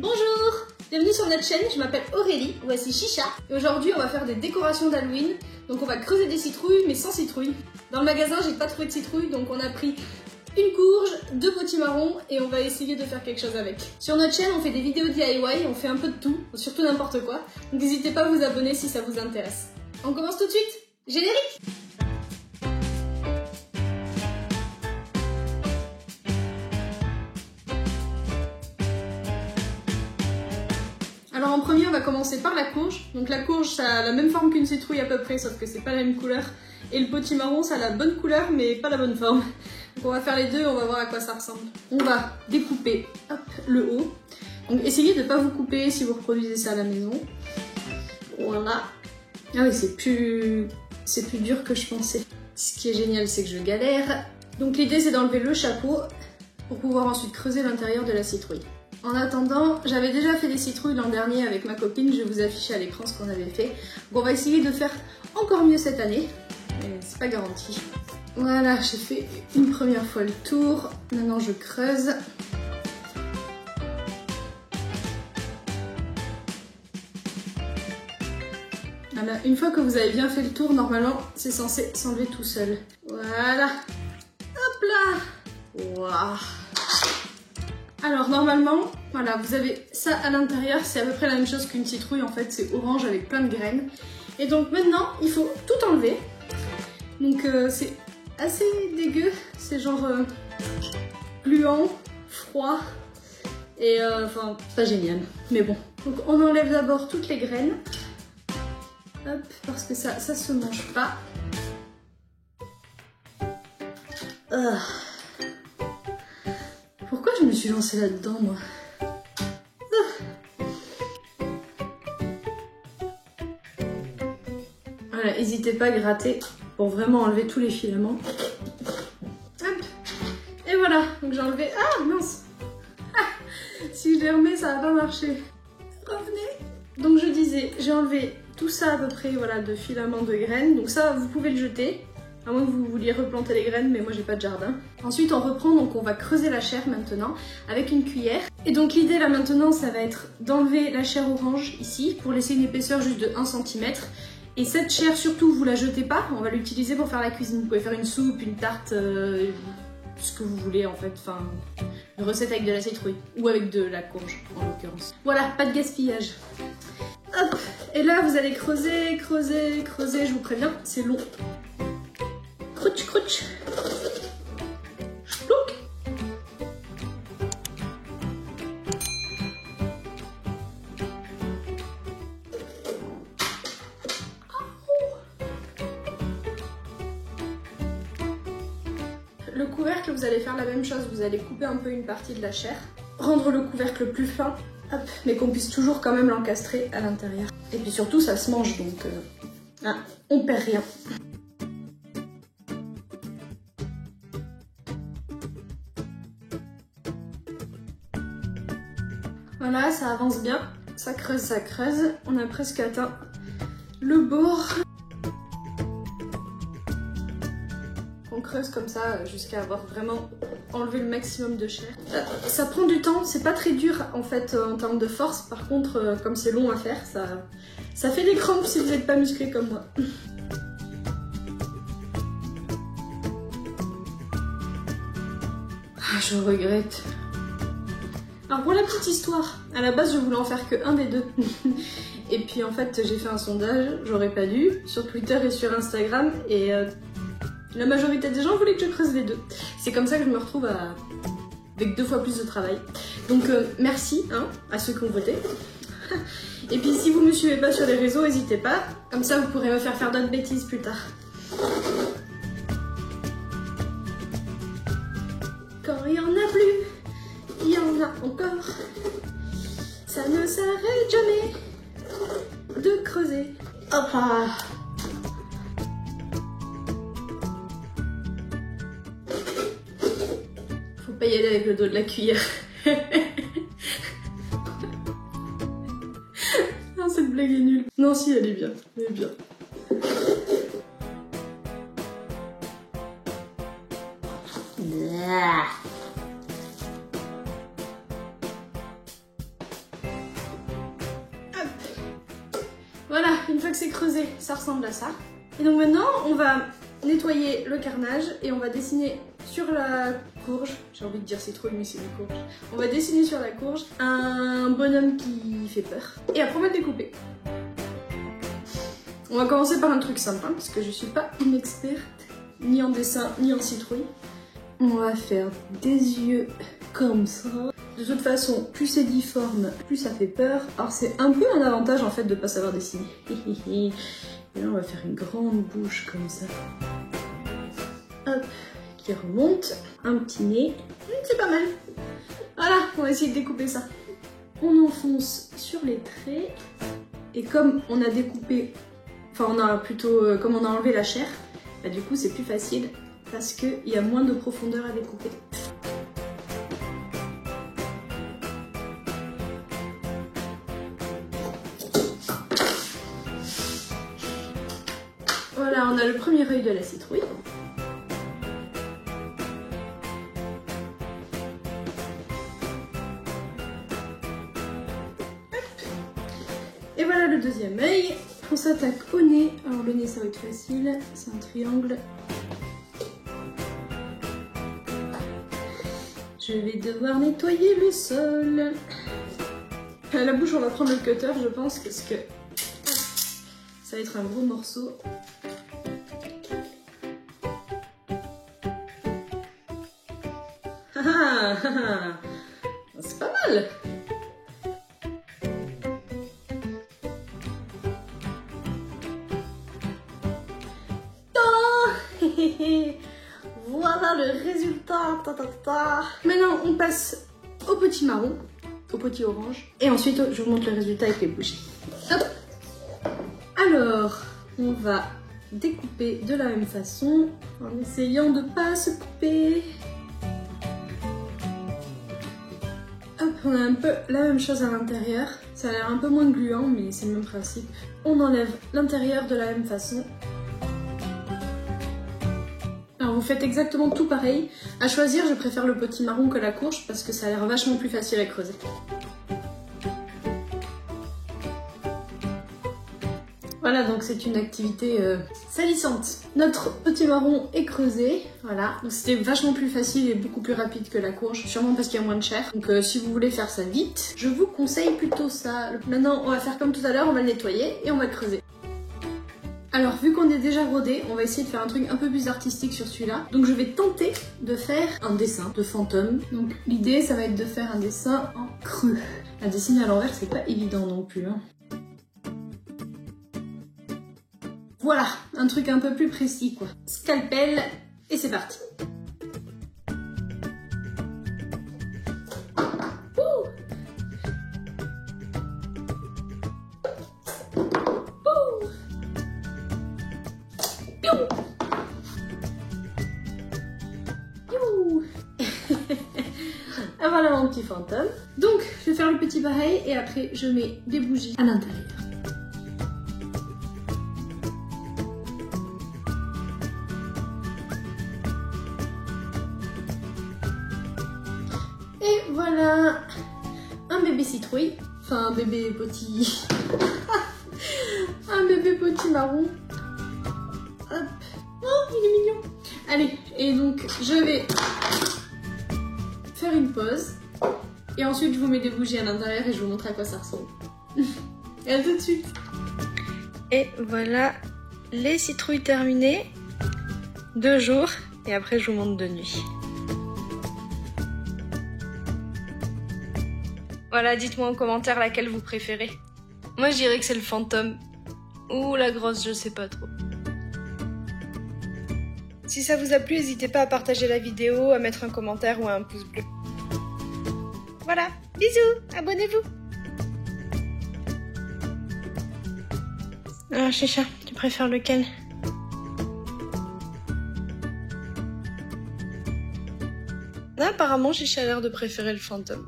Bonjour! Bienvenue sur notre chaîne, je m'appelle Aurélie, voici Chicha. Et aujourd'hui on va faire des décorations d'Halloween. Donc on va creuser des citrouilles mais sans citrouilles. Dans le magasin j'ai pas trouvé de citrouilles donc on a pris une courge, 2 potimarrons et on va essayer de faire quelque chose avec. Sur notre chaîne on fait des vidéos DIY, on fait un peu de tout, surtout n'importe quoi. Donc n'hésitez pas à vous abonner si ça vous intéresse. On commence tout de suite! Générique! Alors en premier on va commencer par la courge. Donc la courge ça a la même forme qu'une citrouille à peu près sauf que c'est pas la même couleur. Et le potimarron ça a la bonne couleur mais pas la bonne forme. Donc on va faire les deux et on va voir à quoi ça ressemble. On va découper hop, le haut. Donc essayez de ne pas vous couper si vous reproduisez ça à la maison. Voilà. Ah oui c'est plus dur que je pensais. Ce qui est génial c'est que je galère. Donc l'idée c'est d'enlever le chapeau pour pouvoir ensuite creuser l'intérieur de la citrouille. En attendant, j'avais déjà fait des citrouilles l'an dernier avec ma copine, je vais vous afficher à l'écran ce qu'on avait fait. Bon, on va essayer de faire encore mieux cette année, mais c'est pas garanti. Voilà, j'ai fait une première fois le tour, maintenant je creuse. Voilà, une fois que vous avez bien fait le tour, normalement c'est censé s'enlever tout seul. Voilà, hop là, waouh. Alors normalement, voilà, vous avez ça à l'intérieur, c'est à peu près la même chose qu'une citrouille en fait, c'est orange avec plein de graines. Et donc maintenant, il faut tout enlever. Donc c'est assez dégueu, c'est genre gluant, froid et enfin pas génial, mais bon. Donc on enlève d'abord toutes les graines, hop, parce que ça se mange pas. Pourquoi je me suis lancée là-dedans, moi? Voilà, n'hésitez pas à gratter pour vraiment enlever tous les filaments. Hop. Et voilà, donc j'ai enlevé... Ah, mince. Si je les remets, ça va pas marcher. Revenez. Donc je disais, j'ai enlevé tout ça à peu près, voilà, de filaments de graines. Donc ça, vous pouvez le jeter. À moins que vous vouliez replanter les graines, mais moi j'ai pas de jardin. Ensuite on reprend, donc on va creuser la chair maintenant avec une cuillère. Et donc l'idée là maintenant ça va être d'enlever la chair orange ici pour laisser une épaisseur juste de 1 cm. Et cette chair surtout vous la jetez pas, on va l'utiliser pour faire la cuisine. Vous pouvez faire une soupe, une tarte, ce que vous voulez en fait, enfin une recette avec de la citrouille ou avec de la courge en l'occurrence. Voilà, pas de gaspillage. Hop, et là vous allez creuser, creuser, creuser, je vous préviens, c'est long. Crouch, crouch. Chplouc. Le couvercle, vous allez faire la même chose. Vous allez couper un peu une partie de la chair, rendre le couvercle plus fin, hop, mais qu'on puisse toujours quand même l'encastrer à l'intérieur. Et puis surtout, ça se mange, donc on perd rien. Voilà, ça avance bien, ça creuse, on a presque atteint le bord. On creuse comme ça jusqu'à avoir vraiment enlevé le maximum de chair. Ça prend du temps, c'est pas très dur en fait en termes de force, par contre comme c'est long à faire, ça fait des crampes si vous n'êtes pas musclé comme moi. Ah, je regrette. Alors pour la petite histoire, à la base je voulais en faire que un des deux. Et puis en fait j'ai fait un sondage, j'aurais pas dû, sur Twitter et sur Instagram, et la majorité des gens voulaient que je creuse les deux. C'est comme ça que je me retrouve avec 2 fois plus de travail. Donc merci hein, à ceux qui ont voté. Et puis si vous me suivez pas sur les réseaux, n'hésitez pas, comme ça vous pourrez me faire d'autres bêtises plus tard. Quand il y en a plus, il y en a encore, ça ne s'arrête jamais de creuser. Hop là. Faut pas y aller avec le dos de la cuillère. Non, cette blague est nulle. Non, si, elle est bien. Elle est bien. Voilà, une fois que c'est creusé, ça ressemble à ça. Et donc maintenant, on va nettoyer le carnage et on va dessiner sur la courge, j'ai envie de dire citrouille mais c'est une courge, on va dessiner sur la courge un bonhomme qui fait peur et après on va le découper. On va commencer par un truc simple hein, parce que je suis pas une experte ni en dessin ni en citrouille. On va faire des yeux comme ça. De toute façon, plus c'est difforme, plus ça fait peur. Alors c'est un peu un avantage en fait de pas savoir dessiner. Et là on va faire une grande bouche comme ça. Hop, qui remonte. Un petit nez. C'est pas mal. Voilà, on va essayer de découper ça. On enfonce sur les traits. Et comme on a découpé, enfin on a plutôt, comme on a enlevé la chair, bah, du coup c'est plus facile parce qu'il y a moins de profondeur à découper. Voilà, on a le premier œil de la citrouille. Et voilà le deuxième œil. On s'attaque au nez. Alors le nez ça va être facile, c'est un triangle. Je vais devoir nettoyer le sol. À la bouche on va prendre le cutter je pense parce que ça va être un gros morceau. C'est pas mal. Voilà le résultat. Maintenant on passe au petit marron, au petit orange. Et ensuite je vous montre le résultat avec les bougies. Hop. Alors on va découper de la même façon en essayant de pas se couper. Hop, on a un peu la même chose à l'intérieur. Ça a l'air un peu moins gluant, mais c'est le même principe. On enlève l'intérieur de la même façon. Alors vous faites exactement tout pareil. À choisir, je préfère le petit marron que la courge parce que ça a l'air vachement plus facile à creuser. Voilà, donc c'est une activité salissante. Notre petit marron est creusé, voilà. Donc c'était vachement plus facile et beaucoup plus rapide que la courge, sûrement parce qu'il y a moins de chair. Donc si vous voulez faire ça vite, je vous conseille plutôt ça. Maintenant, on va faire comme tout à l'heure, on va le nettoyer et on va le creuser. Alors, vu qu'on est déjà rodé, on va essayer de faire un truc un peu plus artistique sur celui-là. Donc je vais tenter de faire un dessin de fantôme. Donc l'idée, ça va être de faire un dessin en creux. À dessiner à l'envers, c'est pas évident non plus, hein. Voilà, un truc un peu plus précis quoi. Scalpel et c'est parti. Ouh. Ouh. Piou. Piou. Ah, voilà mon petit fantôme. Donc je vais faire le petit pareil et après je mets des bougies à l'intérieur. Et voilà un bébé citrouille, enfin un bébé petit, un bébé petit marron. Hop, oh il est mignon. Allez, et donc je vais faire une pause et ensuite je vous mets des bougies à l'intérieur et je vous montre à quoi ça ressemble. Et à tout de suite. Et voilà les citrouilles terminées, de jour et après je vous montre de nuit. Voilà, dites-moi en commentaire laquelle vous préférez. Moi, je dirais que c'est le fantôme. Ou la grosse, je sais pas trop. Si ça vous a plu, n'hésitez pas à partager la vidéo, à mettre un commentaire ou un pouce bleu. Voilà, bisous, abonnez-vous. Alors, Chicha, tu préfères lequel? Apparemment, Chicha a l'air de préférer le fantôme.